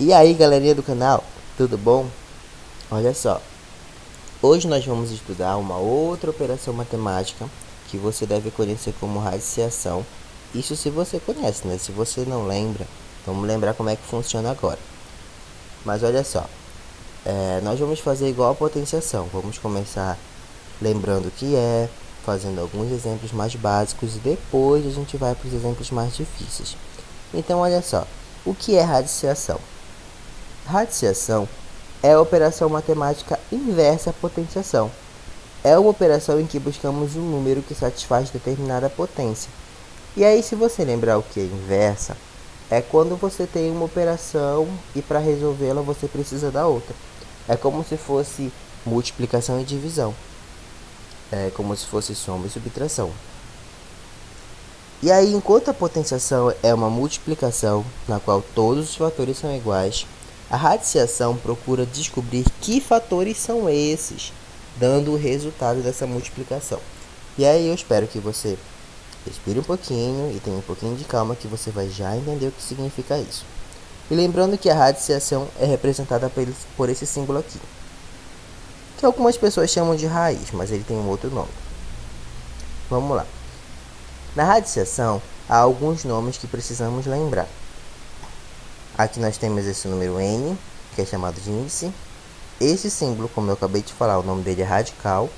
E aí, galerinha do canal, tudo bom? Olha só, hoje nós vamos estudar uma outra operação matemática que você deve conhecer como radiciação. Isso se você conhece, né? Se você não lembra, vamos lembrar como é que funciona agora. Mas olha só, nós vamos fazer igual a potenciação. Vamos começar lembrando o que é, fazendo alguns exemplos mais básicos e depois a gente vai para os exemplos mais difíceis. Então olha só, o que é radiciação? Radiciação é a operação matemática inversa à potenciação. É uma operação em que buscamos um número que satisfaz determinada potência. E aí, se você lembrar o que é inversa, é quando você tem uma operação e para resolvê-la você precisa da outra. É como se fosse multiplicação e divisão. É como se fosse soma e subtração. E aí, enquanto a potenciação é uma multiplicação na qual todos os fatores são iguais, a radiciação procura descobrir que fatores são esses, dando o resultado dessa multiplicação. E aí eu espero que você respire um pouquinho e tenha um pouquinho de calma que você vai já entender o que significa isso. E lembrando que a radiciação é representada por esse símbolo aqui, que algumas pessoas chamam de raiz, mas ele tem um outro nome. Vamos lá. Na radiciação, há alguns nomes que precisamos lembrar. Aqui nós temos esse número n, que é chamado de índice. Esse símbolo, como eu acabei de falar, o nome dele é radical.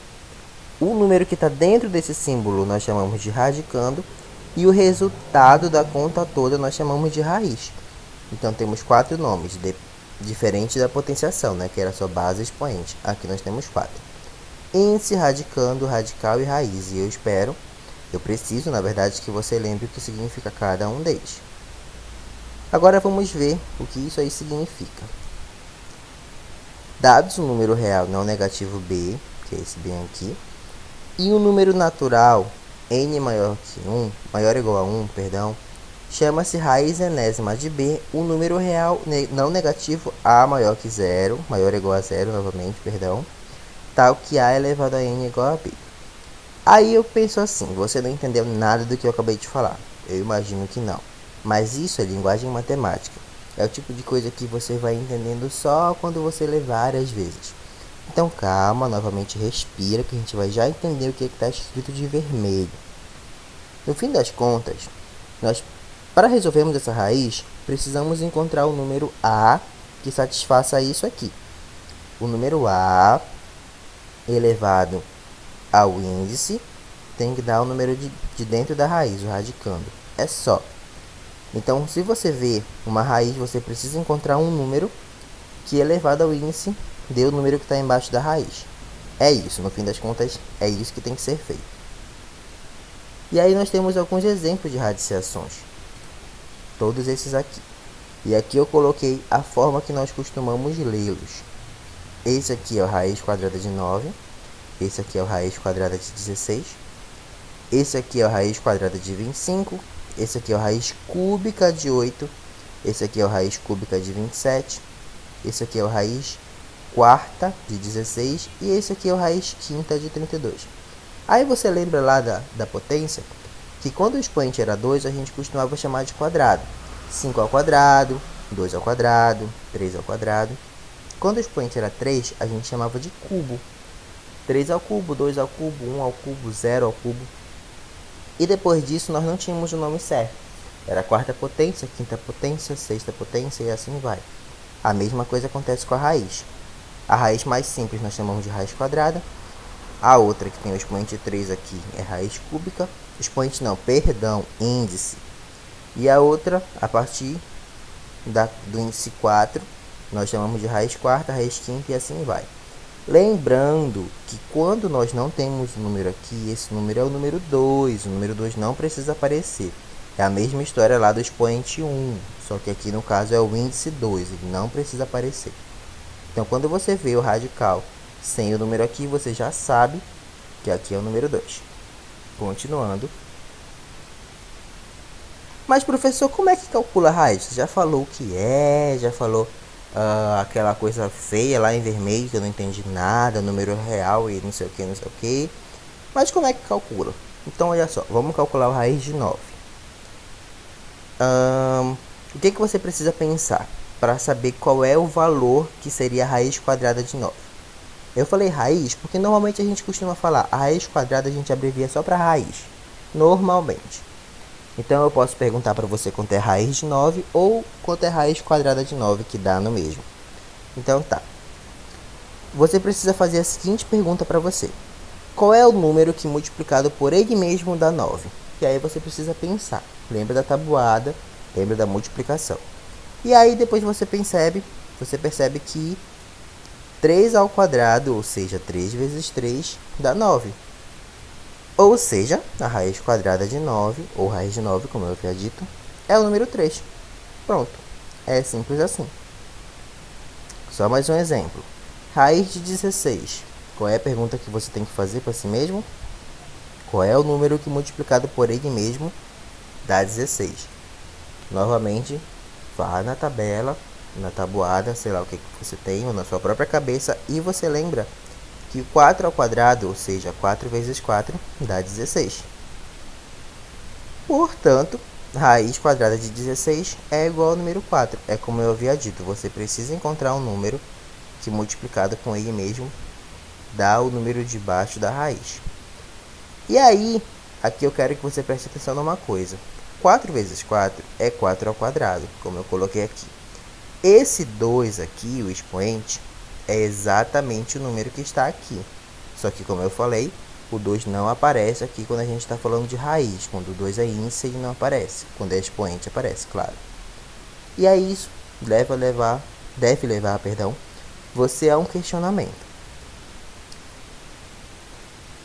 O número que está dentro desse símbolo nós chamamos de radicando. E o resultado da conta toda nós chamamos de raiz. Então temos 4 nomes, diferente da potenciação, né, que era só base e expoente. Aqui nós temos 4. Índice, radicando, radical e raiz. E eu preciso, na verdade, que você lembre o que significa cada um deles. Agora vamos ver o que isso aí significa. Dados um número real não negativo b, que é esse b aqui, e um número natural n maior ou igual a 1, chama-se raiz enésima de b, um número real não negativo a maior que 0, maior ou igual a 0 novamente, tal que a elevado a n igual a b. Aí eu penso assim, você não entendeu nada do que eu acabei de falar. Eu imagino que não. Mas isso é linguagem matemática. É o tipo de coisa que você vai entendendo só quando você lê várias vezes. Então calma, novamente respira, que a gente vai já entender o que está escrito de vermelho. No fim das contas, para resolvermos essa raiz, precisamos encontrar o número a que satisfaça isso aqui. O número a elevado ao índice tem que dar o número de dentro da raiz, o radicando. É só. Então, se você vê uma raiz, você precisa encontrar um número que elevado ao índice dê o número que está embaixo da raiz. É isso, no fim das contas, é isso que tem que ser feito. E aí nós temos alguns exemplos de radiciações. Todos esses aqui. E aqui eu coloquei a forma que nós costumamos lê-los. Esse aqui é a raiz quadrada de 9. Esse aqui é a raiz quadrada de 16. Esse aqui é a raiz quadrada de 25. Esse aqui é a raiz cúbica de 8. Esse aqui é a raiz cúbica de 27. Esse aqui é a raiz quarta de 16. E esse aqui é a raiz quinta de 32. Aí você lembra lá da potência, que quando o expoente era 2, a gente costumava chamar de quadrado. 5 ao quadrado, 2 ao quadrado, 3 ao quadrado. Quando o expoente era 3, a gente chamava de cubo. 3 ao cubo, 2 ao cubo, 1 ao cubo, 0 ao cubo. E depois disso nós não tínhamos o nome certo. Era quarta potência, quinta potência, sexta potência e assim vai. A mesma coisa acontece com a raiz. A raiz mais simples nós chamamos de raiz quadrada. A outra que tem o expoente 3 aqui é raiz cúbica. Expoente não, perdão, índice. E a outra, a partir do índice 4, nós chamamos de raiz quarta, raiz quinta e assim vai. Lembrando que quando nós não temos o número aqui, esse número é o número 2. O número 2 não precisa aparecer. É a mesma história lá do expoente 1. Só que aqui no caso é o índice 2. Ele não precisa aparecer. Então quando você vê o radical sem o número aqui, você já sabe que aqui é o número 2. Continuando. Mas professor, como é que calcula a raiz? Você já falou o que é, já falou aquela coisa feia lá em vermelho que eu não entendi nada, número real e não sei o que, não sei o que. Mas como é que calcula? Então olha só, vamos calcular a raiz de 9. O que você precisa pensar? para saber qual é o valor que seria a raiz quadrada de 9. Eu falei raiz porque normalmente a gente costuma falar a raiz quadrada, a gente abrevia só para raiz, normalmente. Então eu posso perguntar para você quanto é a raiz de 9 ou quanto é a raiz quadrada de 9, que dá no mesmo. Então tá. Você precisa fazer a seguinte pergunta para você. Qual é o número que multiplicado por ele mesmo dá 9? E aí você precisa pensar. Lembra da tabuada, lembra da multiplicação. E aí depois você percebe que 3 ao quadrado, ou seja, 3 vezes 3, dá 9. Ou seja, a raiz quadrada de 9, ou raiz de 9, como eu havia dito, é o número 3. Pronto. É simples assim. Só mais um exemplo. Raiz de 16. Qual é a pergunta que você tem que fazer para si mesmo? Qual é o número que multiplicado por ele mesmo dá 16? Novamente, vá na tabela, na tabuada, sei lá o que você tem, ou na sua própria cabeça, e você lembra que 4 ao quadrado, ou seja, 4 vezes 4, dá 16. Portanto, raiz quadrada de 16 é igual ao número 4. É como eu havia dito, você precisa encontrar um número que multiplicado com ele mesmo dá o número de baixo da raiz. E aí, aqui eu quero que você preste atenção numa coisa. 4 vezes 4 é 4 ao quadrado, como eu coloquei aqui. Esse 2 aqui, o expoente, é exatamente o número que está aqui. Só que, como eu falei, o 2 não aparece aqui quando a gente está falando de raiz. Quando o 2 é índice, ele não aparece. Quando é expoente, aparece, claro. E aí, isso deve levar você a um questionamento.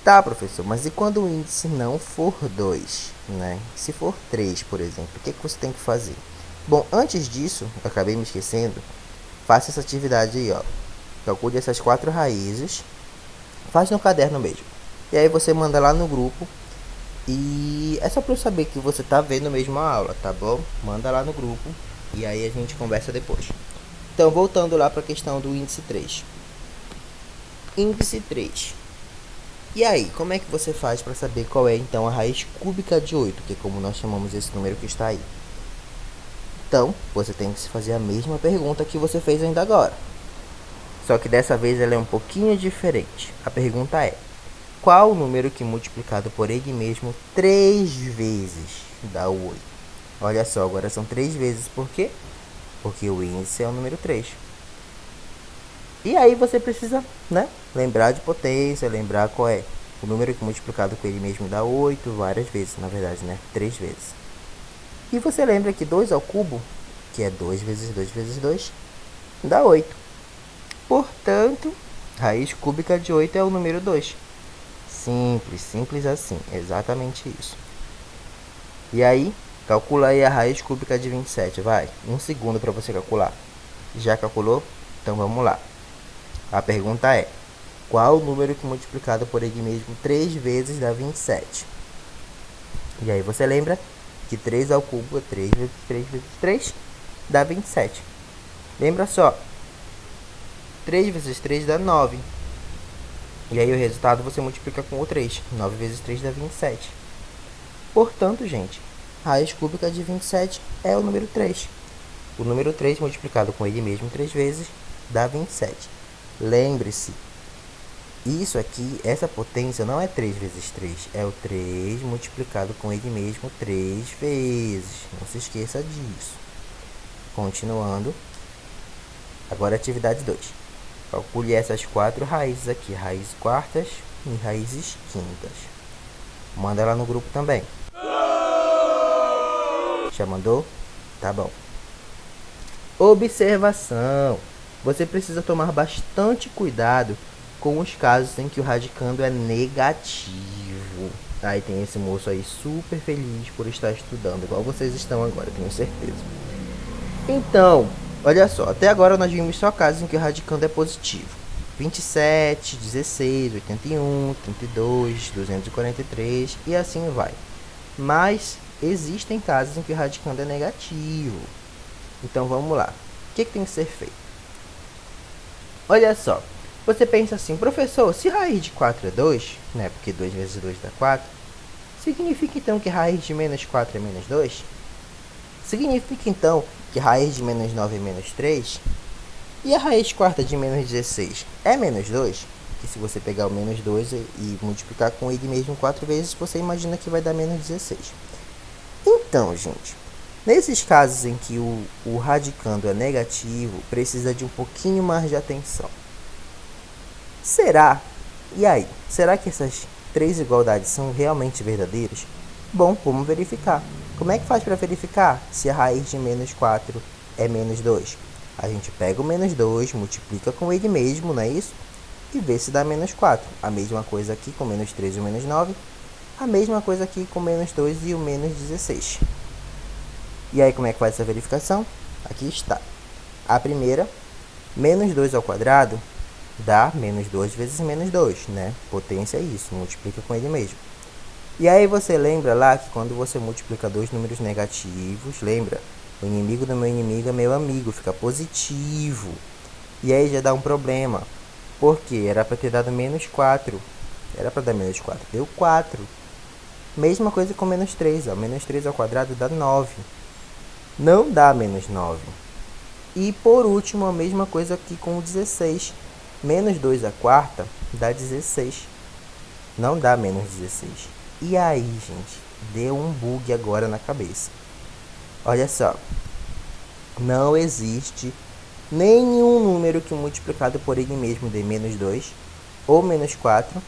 Tá, professor, mas e quando o índice não for 2, né? Se for 3, por exemplo, o que você tem que fazer? Bom, antes disso, eu acabei me esquecendo, faça essa atividade aí, ó. Calcule essas 4 raízes, faz no caderno mesmo. E aí você manda lá no grupo, e é só para eu saber que você tá vendo mesmo a aula, tá bom? Manda lá no grupo, e aí a gente conversa depois. Então, voltando lá para a questão do índice 3. Índice 3. E aí, como é que você faz para saber qual é então a raiz cúbica de 8, que é como nós chamamos esse número que está aí? Então, você tem que se fazer a mesma pergunta que você fez ainda agora. Só que dessa vez ela é um pouquinho diferente. A pergunta é: qual o número que multiplicado por ele mesmo 3 vezes dá o 8? Olha só, agora são 3 vezes, por quê? Porque o índice é o número 3. E aí você precisa, né, lembrar de potência, lembrar qual é o número que multiplicado com ele mesmo dá 8, várias vezes, na verdade, né, 3 vezes. E você lembra que 2 ao cubo, que é 2 vezes 2 vezes 2, dá 8. Portanto, raiz cúbica de 8 é o número 2. Simples, simples assim, exatamente isso. E aí, calcula aí a raiz cúbica de 27, vai. 1 segundo para você calcular. Já calculou? Então vamos lá. A pergunta é: qual o número que multiplicado por ele mesmo 3 vezes dá 27? E aí você lembra que 3 ao cubo é 3 vezes 3 vezes 3 dá 27. Lembra só, 3 vezes 3 dá 9. E aí o resultado você multiplica com o 3. 9 vezes 3 dá 27. Portanto, gente, raiz cúbica de 27 é o número 3. O número 3 multiplicado com ele mesmo 3 vezes dá 27. Lembre-se, isso aqui, essa potência não é 3 vezes 3, é o 3 multiplicado com ele mesmo 3 vezes. Não se esqueça disso. Continuando. Agora atividade 2. Calcule essas 4 raízes aqui, raízes quartas e raízes quintas. Manda lá no grupo também. Já mandou? Tá bom. Observação. Você precisa tomar bastante cuidado com os casos em que o radicando é negativo. Aí tem esse moço aí super feliz por estar estudando, igual vocês estão agora, tenho certeza. Então, olha só, até agora nós vimos só casos em que o radicando é positivo. 27, 16, 81, 32, 243 e assim vai. Mas existem casos em que o radicando é negativo. Então vamos lá. O que tem que ser feito? Olha só, você pensa assim: professor, se raiz de 4 é 2, né, porque 2 vezes 2 dá 4, significa então que raiz de menos 4 é menos 2? Significa então que raiz de menos 9 é menos 3. E a raiz quarta de menos 16 é menos 2? Que se você pegar o menos 2 e multiplicar com ele mesmo 4 vezes, você imagina que vai dar menos 16. Então, gente, nesses casos em que o radicando é negativo, precisa de um pouquinho mais de atenção. Será? E aí? Será que essas três igualdades são realmente verdadeiras? Bom, vamos verificar. Como é que faz para verificar se a raiz de menos 4 é menos 2? A gente pega o menos 2, multiplica com ele mesmo, não é isso? E vê se dá menos 4. A mesma coisa aqui com menos 3 e o menos 9. A mesma coisa aqui com menos 2 e o menos 16. E aí como é que faz essa verificação? Aqui está. A primeira, menos 2 ao quadrado, dá menos 2 vezes menos 2, né? Potência é isso, multiplica com ele mesmo. E aí você lembra lá que quando você multiplica dois números negativos, lembra? O inimigo do meu inimigo é meu amigo, fica positivo. E aí já dá um problema. Por quê? Era para ter dado menos 4. Era para dar menos 4, deu 4. Mesma coisa com menos 3, ó. Menos 3 ao quadrado dá 9. Não dá menos 9. E por último, a mesma coisa aqui com o 16. Menos 2 à quarta dá 16. Não dá menos 16. E aí, gente, deu um bug agora na cabeça. Olha só. Não existe nenhum número que multiplicado por ele mesmo dê menos 2, ou menos 4,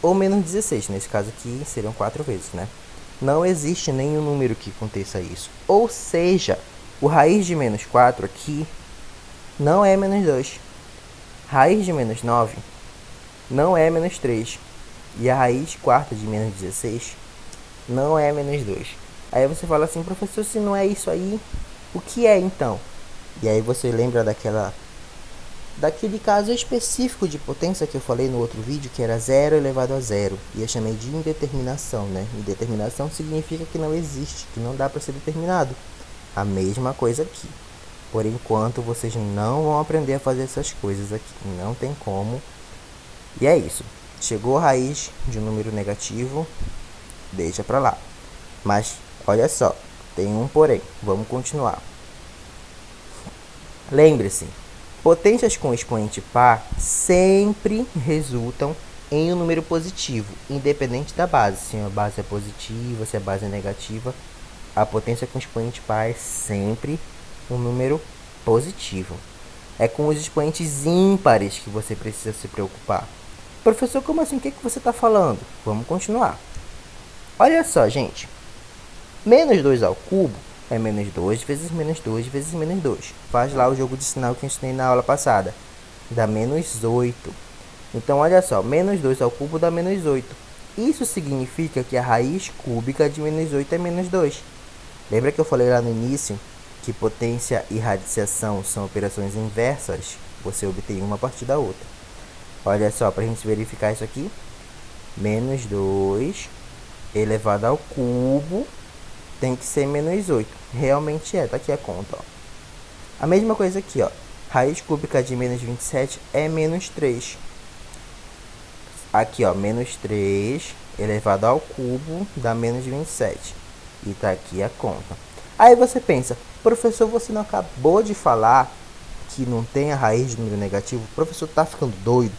ou menos 16. Nesse caso aqui, seriam 4 vezes, né? Não existe nenhum número que aconteça isso. Ou seja, o raiz de menos 4 aqui não é menos 2. Raiz de menos 9 não é menos 3. E a raiz quarta de menos 16 não é menos 2. Aí você fala assim, professor, se não é isso aí, o que é então? E aí você lembra daquele caso específico de potência que eu falei no outro vídeo, que era 0 elevado a 0. E eu chamei de indeterminação, né? Indeterminação significa que não existe, que não dá para ser determinado. A mesma coisa aqui. Por enquanto, vocês não vão aprender a fazer essas coisas aqui. Não tem como. E é isso. Chegou a raiz de um número negativo, deixa pra lá. Mas, olha só, tem um porém. Vamos continuar. Lembre-se, potências com expoente par sempre resultam em um número positivo, independente da base. Se a base é positiva, se a base é negativa, a potência com expoente par é sempre um número positivo. É com os expoentes ímpares que você precisa se preocupar. Professor, como assim? O que você está falando? Vamos continuar. Olha só, gente. Menos 2 ao cubo é menos 2 vezes menos 2 vezes menos 2. Faz lá o jogo de sinal que eu ensinei na aula passada. Dá menos 8. Então, olha só. Menos 2 ao cubo dá menos 8. Isso significa que a raiz cúbica de menos 8 é menos 2. Lembra que eu falei lá no início que potência e radiciação são operações inversas? Você obtém uma a partir da outra. Olha só, para a gente verificar isso aqui. Menos 2 elevado ao cubo tem que ser menos 8. Realmente é, tá aqui a conta, ó. A mesma coisa aqui, ó. Raiz cúbica de menos 27 é menos 3. Aqui, ó, menos 3 elevado ao cubo dá menos 27. E tá aqui a conta. Aí você pensa, professor, você não acabou de falar que não tem a raiz de número negativo? O professor tá ficando doido?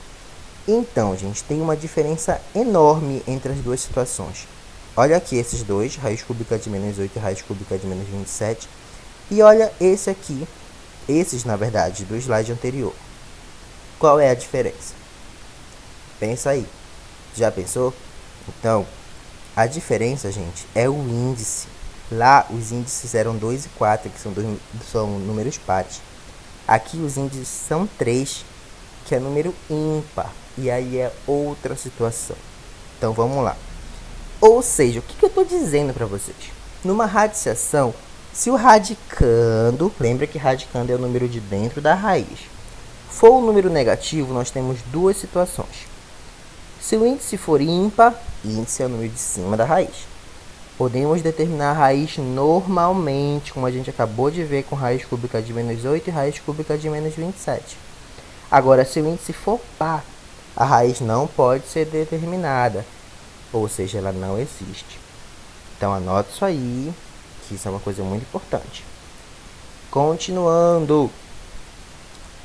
Então, gente, tem uma diferença enorme entre as duas situações. Olha aqui esses dois, raiz cúbica de menos 8 e raiz cúbica de menos 27. E olha esse aqui, esses, na verdade, do slide anterior. Qual é a diferença? Pensa aí. Já pensou? Então, a diferença, gente, é o índice. Lá, os índices eram 2 e 4, que são números pares. Aqui, os índices são 3, que é número ímpar. E aí é outra situação. Então, vamos lá. Ou seja, o que eu estou dizendo para vocês? Numa radiciação, se o radicando, lembra que radicando é o número de dentro da raiz, for um número negativo, nós temos duas situações. Se o índice for ímpar, índice é o número de cima da raiz. Podemos determinar a raiz normalmente, como a gente acabou de ver com raiz cúbica de menos 8 e raiz cúbica de menos 27. Agora, se o índice for par, a raiz não pode ser determinada, ou seja, ela não existe. Então, anota isso aí, que isso é uma coisa muito importante. Continuando.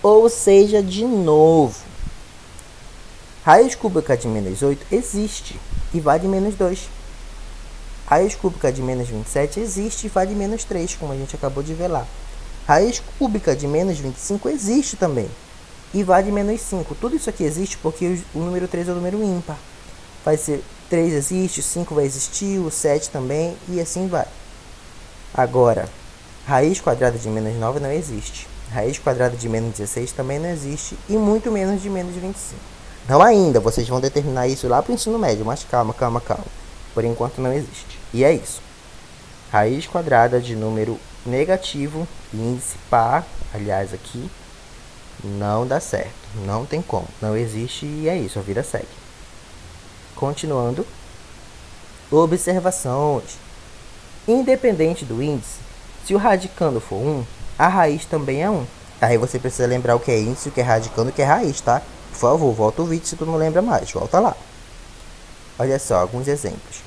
Ou seja, de novo, raiz cúbica de menos 8 existe e vale menos 2. Raiz cúbica de menos 27 existe e vale menos 3, como a gente acabou de ver lá. Raiz cúbica de menos 25 existe também e vale menos 5. Tudo isso aqui existe porque o número 3 é o número ímpar. Vai ser 3 existe, o 5 vai existir, o 7 também e assim vai. Agora, raiz quadrada de menos 9 não existe. Raiz quadrada de menos 16 também não existe e muito menos de menos 25. Não ainda, vocês vão determinar isso lá para o ensino médio, mas calma. Por enquanto não existe. E é isso. Raiz quadrada de número negativo, índice par, aliás aqui, não dá certo. Não tem como. Não existe e é isso, a vida segue. Continuando. Observações. Independente do índice, se o radicando for 1, a raiz também é 1. Aí você precisa lembrar o que é índice, o que é radicando, o que é raiz, tá? Por favor, volta o vídeo se tu não lembra mais. Volta lá. Olha só, alguns exemplos.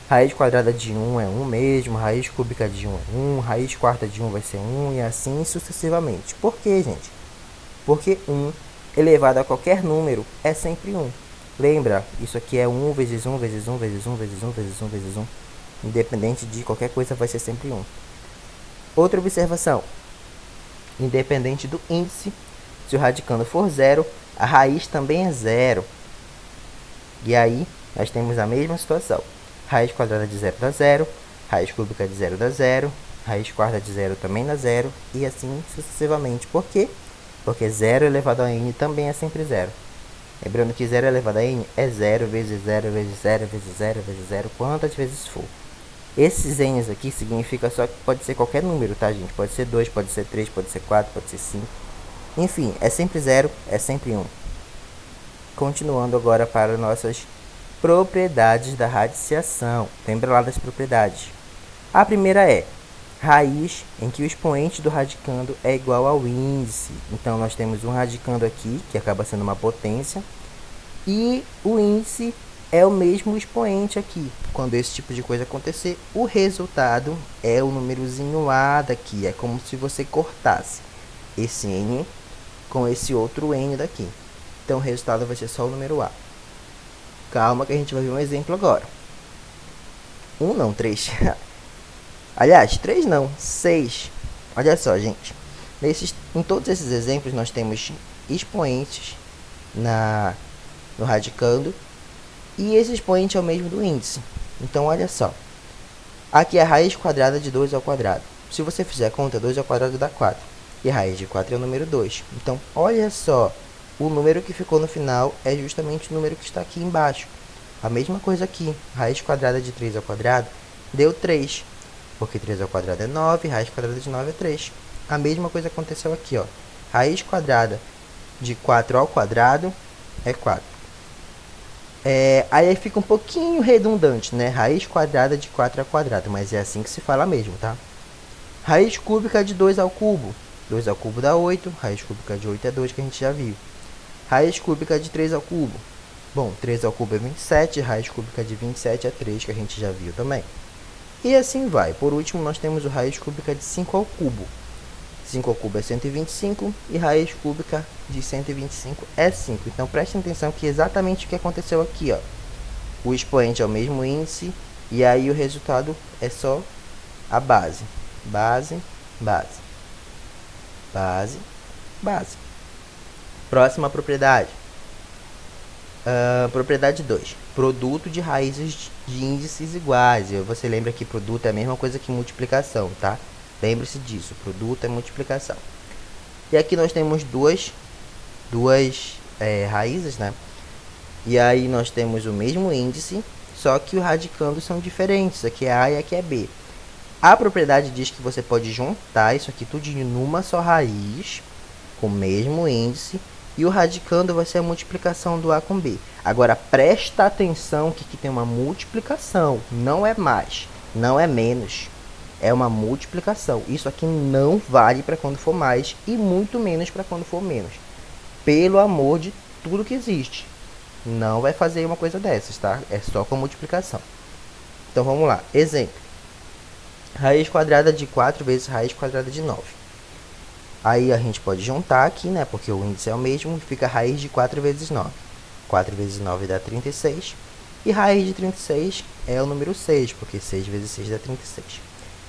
Raiz quadrada de 1 é 1 mesmo, raiz cúbica de 1 é 1, raiz quarta de 1 vai ser 1 e assim sucessivamente. Por quê, gente? Porque 1 elevado a qualquer número é sempre 1. Lembra? Isso aqui é 1 vezes 1 vezes 1 vezes 1 vezes 1 vezes 1 vezes 1. Independente de qualquer coisa, vai ser sempre 1. Outra observação. Independente do índice, se o radicando for 0, a raiz também é 0. E aí, nós temos a mesma situação. Raiz quadrada de 0 dá 0, raiz cúbica de 0 dá 0, raiz quarta de 0 também dá 0, e assim sucessivamente. Por quê? Porque 0 elevado a n também é sempre 0. Lembrando que 0 elevado a n é 0 vezes 0 vezes 0 vezes 0 vezes 0, quantas vezes for. Esses n's aqui significa só que pode ser qualquer número, tá, gente? Pode ser 2, pode ser 3, pode ser 4, pode ser 5. Enfim, é sempre 0, é sempre 1. Continuando agora para nossas propriedades da radiciação. Lembra lá das propriedades. A primeira é raiz em que o expoente do radicando é igual ao índice. Então, nós temos um radicando aqui, que acaba sendo uma potência, e o índice é o mesmo expoente aqui. Quando esse tipo de coisa acontecer, o resultado é o númerozinho A daqui. É como se você cortasse esse N com esse outro N daqui. Então, o resultado vai ser só o número A. Calma que a gente vai ver um exemplo agora. 1 não, 3. Aliás, 3 não, 6. Olha só, gente. Em todos esses exemplos, nós temos expoentes no radicando. E esse expoente é o mesmo do índice. Então, olha só. Aqui é a raiz quadrada de 2 ao quadrado. Se você fizer a conta, 2 ao quadrado dá 4. E a raiz de 4 é o número 2. Então, olha só. O número que ficou no final é justamente o número que está aqui embaixo. A mesma coisa aqui. Raiz quadrada de 3 ao quadrado deu 3. Porque 3 ao quadrado é 9, raiz quadrada de 9 é 3. A mesma coisa aconteceu aqui, ó. Raiz quadrada de 4 ao quadrado é 4. Aí fica um pouquinho redundante, né? Raiz quadrada de 4 ao quadrado, mas é assim que se fala mesmo, tá? Raiz cúbica de 2 ao cubo. 2 ao cubo dá 8, raiz cúbica de 8 é 2, que a gente já viu. Raiz cúbica de 3 ao cubo. Bom, 3 ao cubo é 27, raiz cúbica de 27 é 3, que a gente já viu também. E assim vai. Por último, nós temos o raiz cúbica de 5 ao cubo. 5 ao cubo é 125 e raiz cúbica de 125 é 5. Então, prestem atenção que é exatamente o que aconteceu aqui, ó. O expoente é o mesmo índice e aí o resultado é só a base. Base, base. Base, base. Próxima propriedade. Propriedade 2. Produto de raízes de índices iguais. Você lembra que produto é a mesma coisa que multiplicação, tá? Lembre-se disso. Produto é multiplicação. E aqui nós temos duas raízes, né? E aí nós temos o mesmo índice, só que os radicandos são diferentes. Aqui é A e aqui é B. A propriedade diz que você pode juntar isso aqui tudinho numa só raiz, com o mesmo índice, e o radicando vai ser a multiplicação do A com B. Agora, presta atenção que aqui tem uma multiplicação, não é mais, não é menos, é uma multiplicação. Isso aqui não vale para quando for mais e muito menos para quando for menos. Pelo amor de tudo que existe, não vai fazer uma coisa dessas, tá? É só com multiplicação. Então, vamos lá. Exemplo. Raiz quadrada de 4 vezes raiz quadrada de 9. Aí a gente pode juntar aqui, né? Porque o índice é o mesmo, fica raiz de 4 vezes 9. 4 vezes 9 dá 36. E raiz de 36 é o número 6, porque 6 vezes 6 dá 36.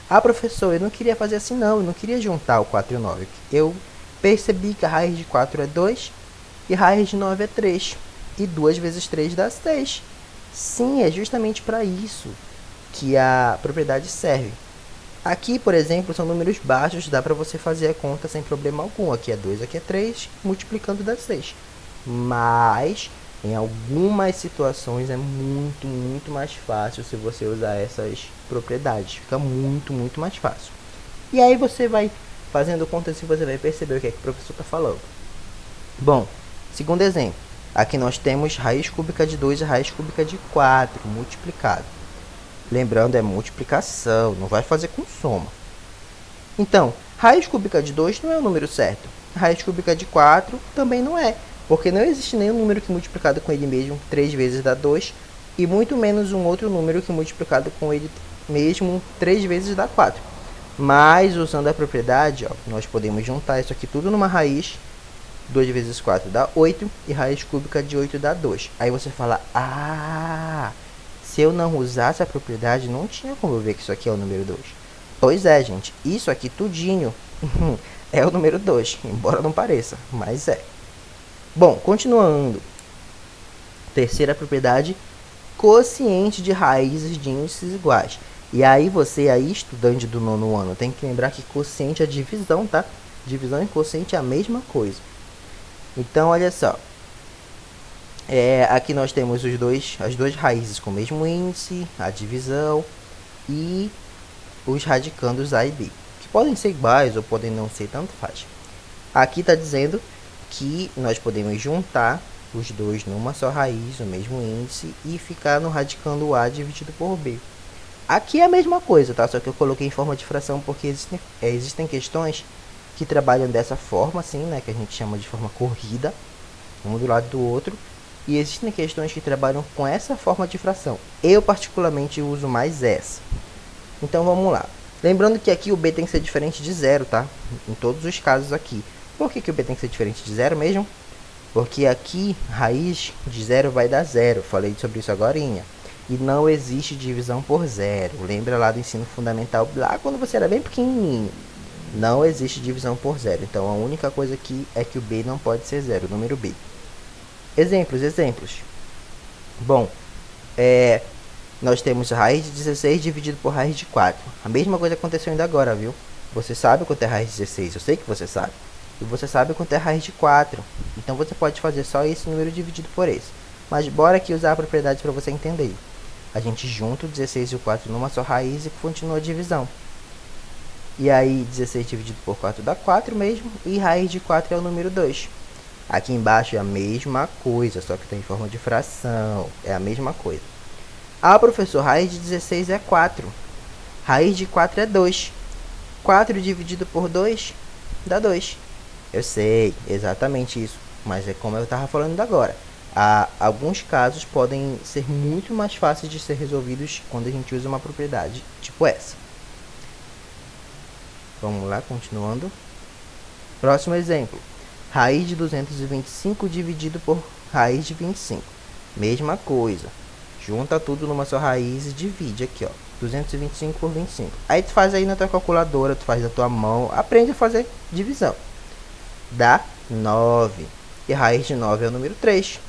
Ah, professor, eu não queria fazer assim não, eu não queria juntar o 4 e o 9. Eu percebi que a raiz de 4 é 2 e a raiz de 9 é 3. E 2 vezes 3 dá 6. Sim, é justamente para isso que a propriedade serve. Aqui, por exemplo, são números baixos, dá para você fazer a conta sem problema algum. Aqui é 2, aqui é 3, multiplicando dá 6. Mas, em algumas situações, é muito mais fácil se você usar essas propriedades. Fica muito mais fácil. E aí você vai fazendo contas e você vai perceber o que é que o professor está falando. Bom, segundo exemplo. Aqui nós temos raiz cúbica de 2 e raiz cúbica de 4 multiplicado. Lembrando, é multiplicação, não vai fazer com soma. Então, raiz cúbica de 2 não é o número certo. Raiz cúbica de 4 também não é, porque não existe nenhum número que multiplicado com ele mesmo 3 vezes dá 2, e muito menos um outro número que multiplicado com ele mesmo 3 vezes dá 4. Mas, usando a propriedade, ó, nós podemos juntar isso aqui tudo numa raiz. 2 vezes 4 dá 8, e raiz cúbica de 8 dá 2. Aí você fala, se eu não usasse a propriedade, não tinha como eu ver que isso aqui é o número 2. Pois é, gente, isso aqui tudinho é o número 2, embora não pareça, mas é. Bom, continuando. Terceira propriedade, quociente de raízes de índices iguais. E aí você, aí estudante do nono ano, tem que lembrar que quociente é divisão, tá? Divisão e quociente é a mesma coisa. Então, olha só. Aqui nós temos as duas raízes com o mesmo índice, a divisão e os radicandos A e B, que podem ser iguais ou podem não ser, tanto faz. Aqui está dizendo que nós podemos juntar os dois numa só raiz, o mesmo índice, e ficar no radicando A dividido por B. Aqui é a mesma coisa, tá? Só que eu coloquei em forma de fração porque existem questões que trabalham dessa forma, assim, né? Que a gente chama de forma corrida, um do lado do outro. E existem questões que trabalham com essa forma de fração. Eu, particularmente, uso mais essa. Então, vamos lá. Lembrando que aqui o B tem que ser diferente de zero, tá? Em todos os casos aqui. Por que o B tem que ser diferente de zero mesmo? Porque aqui, raiz de zero vai dar zero. Falei sobre isso agorinha. E não existe divisão por zero. Lembra lá do ensino fundamental, lá quando você era bem pequenininho. Não existe divisão por zero. Então, a única coisa aqui é que o B não pode ser zero, o número B. Exemplos. Bom, nós temos raiz de 16 dividido por raiz de 4. A mesma coisa aconteceu ainda agora, viu? Você sabe quanto é raiz de 16, eu sei que você sabe. E você sabe quanto é raiz de 4. Então você pode fazer só esse número dividido por esse. Mas bora aqui usar a propriedade para você entender. A gente junta o 16 e o 4 numa só raiz e continua a divisão. E aí 16 dividido por 4 dá 4 mesmo. E raiz de 4 é o número 2. Aqui embaixo é a mesma coisa, só que está em forma de fração. É a mesma coisa. Ah, professor, raiz de 16 é 4. Raiz de 4 é 2. 4 dividido por 2 dá 2. Eu sei, exatamente isso. Mas é como eu estava falando agora. Alguns casos podem ser muito mais fáceis de ser resolvidos quando a gente usa uma propriedade tipo essa. Vamos lá, continuando. Próximo exemplo. Raiz de 225 dividido por raiz de 25. Mesma coisa. Junta tudo numa só raiz e divide aqui, ó. 225 por 25. Aí tu faz aí na tua calculadora, tu faz na tua mão. Aprende a fazer divisão. Dá 9. E raiz de 9 é o número 3.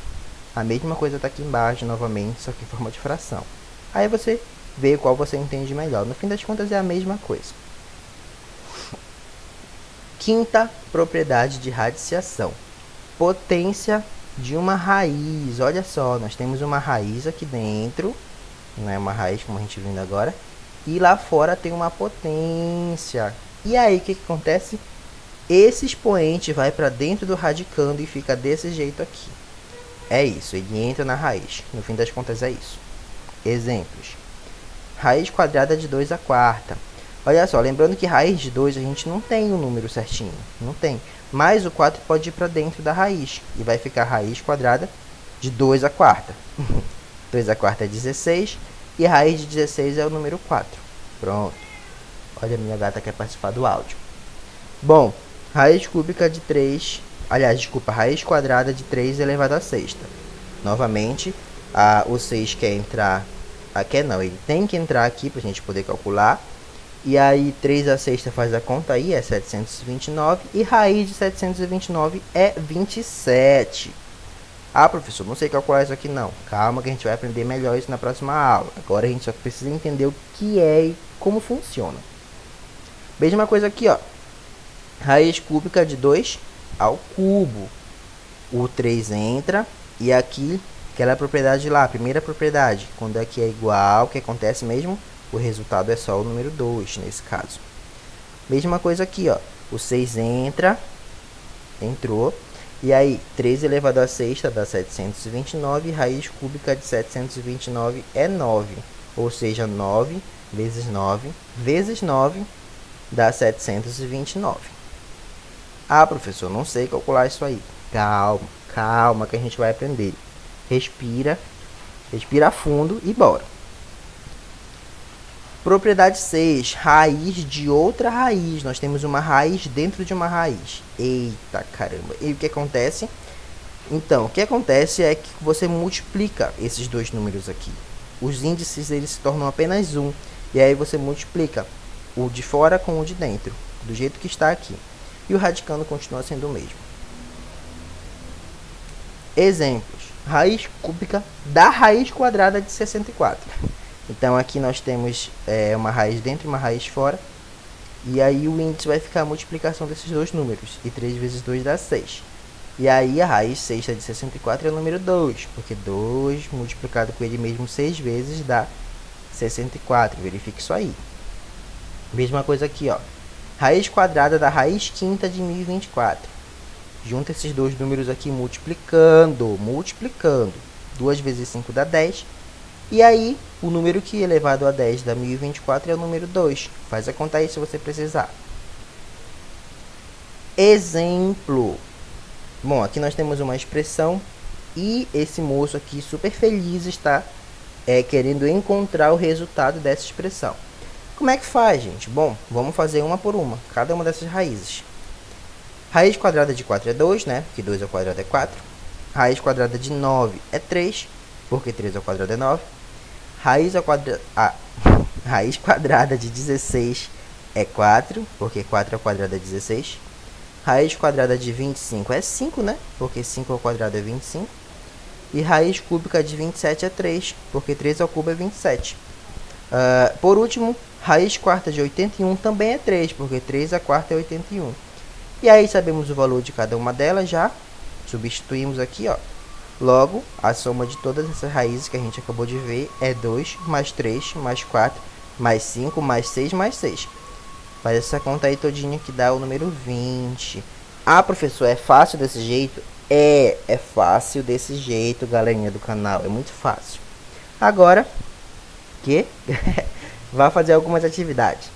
A mesma coisa tá aqui embaixo novamente, só que em forma de fração. Aí você vê qual você entende melhor. No fim das contas é a mesma coisa. Quinta propriedade de radiciação. Potência de uma raiz. Olha só, nós temos uma raiz aqui dentro. Não é uma raiz como a gente viu agora. E lá fora tem uma potência. E aí o que acontece? Esse expoente vai para dentro do radicando e fica desse jeito aqui. É isso, ele entra na raiz. No fim das contas é isso. Exemplos. Raiz quadrada de 2 à quarta. Olha só, lembrando que raiz de 2 a gente não tem o número certinho. Não tem. Mas o 4 pode ir para dentro da raiz. E vai ficar raiz quadrada de 2 à quarta. 2 à quarta é 16. E a raiz de 16 é o número 4. Pronto. Olha, a minha gata quer participar do áudio. Bom, Raiz cúbica de 3, aliás, desculpa, raiz quadrada de 3 elevado à sexta. Novamente, o 6 quer entrar, não, ele tem que entrar aqui para a gente poder calcular. E aí 3 a sexta faz a conta aí, é 729, e raiz de 729 é 27. Ah, professor, não sei calcular isso aqui não. Calma que a gente vai aprender melhor isso na próxima aula. Agora a gente só precisa entender o que é e como funciona. Mesma coisa aqui, ó. Raiz cúbica de 2 ao cubo. O 3 entra e aqui, aquela propriedade lá, a primeira propriedade, quando aqui é igual, o que acontece mesmo? O resultado é só o número 2, nesse caso. Mesma coisa aqui, ó. O 6 entrou. E aí, 3 elevado à sexta dá 729. Raiz cúbica de 729 é 9. Ou seja, 9 vezes 9 vezes 9 dá 729. Ah, professor, não sei calcular isso aí. Calma, calma que a gente vai aprender. Respira fundo e bora. Propriedade 6, raiz de outra raiz. Nós temos uma raiz dentro de uma raiz. Eita caramba. E o que acontece? Então, o que acontece é que você multiplica esses dois números aqui. Os índices eles se tornam apenas um. E aí você multiplica o de fora com o de dentro, do jeito que está aqui. E o radicando continua sendo o mesmo. Exemplos. Raiz cúbica da raiz quadrada de 64. Então aqui nós temos uma raiz dentro e uma raiz fora. E aí o índice vai ficar a multiplicação desses dois números. E 3 vezes 2 dá 6. E aí a raiz sexta de 64 é o número 2. Porque 2 multiplicado com ele mesmo 6 vezes dá 64. Verifique isso aí. Mesma coisa aqui, ó. Raiz quadrada da raiz quinta de 1024. Junta esses dois números aqui multiplicando. 2 vezes 5 dá 10. E aí, o número que elevado a 10 dá 1024 é o número 2. Faz a conta aí se você precisar. Exemplo. Bom, aqui nós temos uma expressão e esse moço aqui super feliz está querendo encontrar o resultado dessa expressão. Como é que faz, gente? Bom, vamos fazer uma por uma, cada uma dessas raízes. Raiz quadrada de 4 é 2, né? Porque 2 ao quadrado é 4. Raiz quadrada de 9 é 3, porque 3 ao quadrado é 9. Raiz quadrada de 16 é 4, porque 4 ao quadrado é 16. Raiz quadrada de 25 é 5, né? Porque 5 ao quadrado é 25. E raiz cúbica de 27 é 3, porque 3 ao cubo é 27. Por último, raiz quarta de 81 também é 3, porque 3 a quarta é 81. E aí sabemos o valor de cada uma delas já. Substituímos aqui, ó. Logo, a soma de todas essas raízes que a gente acabou de ver é 2, mais 3, mais 4, mais 5, mais 6, mais 6. Faz essa conta aí todinha que dá o número 20. Ah, professor, é fácil desse jeito? É fácil desse jeito, galerinha do canal. É muito fácil. Agora, vá fazer algumas atividades.